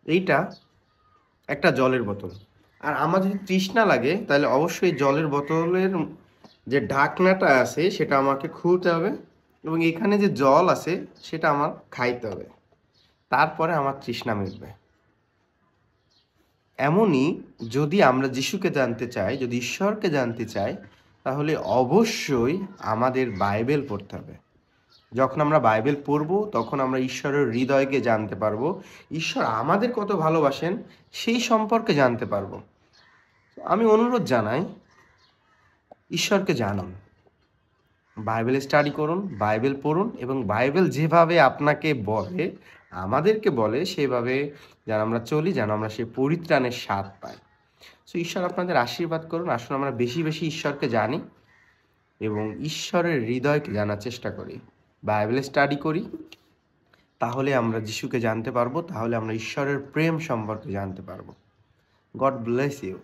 এইটা একটা জলের বোতল। আর আমার যদি তৃষ্ণা লাগে তাহলে অবশ্যই জলের বোতলের যে ঢাকনাটা আছে সেটা আমাকে খুলতে হবে এবং এখানে যে জল আছে সেটা আমার খাইতে হবে, তারপরে আমার তৃষ্ণা মিটবে। এমনই যদি আমরা যিশুকে জানতে চাই, যদি ঈশ্বরকে জানতে চাই, তাহলে অবশ্যই আমাদের বাইবেল পড়তে হবে। যখন আমরা বাইবেল পড়ব তখন আমরা ঈশ্বরের হৃদয়কে জানতে পারবো, ঈশ্বর আমাদের কত ভালোবাসেন সেই সম্পর্কে জানতে পারবো। আমি অনুরোধ জানাই, ঈশ্বরকে জানুন, বাইবেল স্টাডি করুন, বাইবেল পড়ুন এবং বাইবেল যেভাবে আপনাকে বলে, আমাদেরকে বলে, সেভাবে যেন আমরা চলি, যেন আমরা সেই পরিত্রাণের স্বাদ পাই। সো ঈশ্বর আপনাদের আশীর্বাদ করুন। আসুন আমরা বেশি বেশি ঈশ্বরকে জানি এবং ঈশ্বরের হৃদয়কে জানার চেষ্টা করি, বাইবেল স্টাডি করি। তাহলে আমরা যিশুকে জানতে পারবো, তাহলে আমরা ঈশ্বরের প্রেম সম্পর্কে জানতে পারবো। God bless you.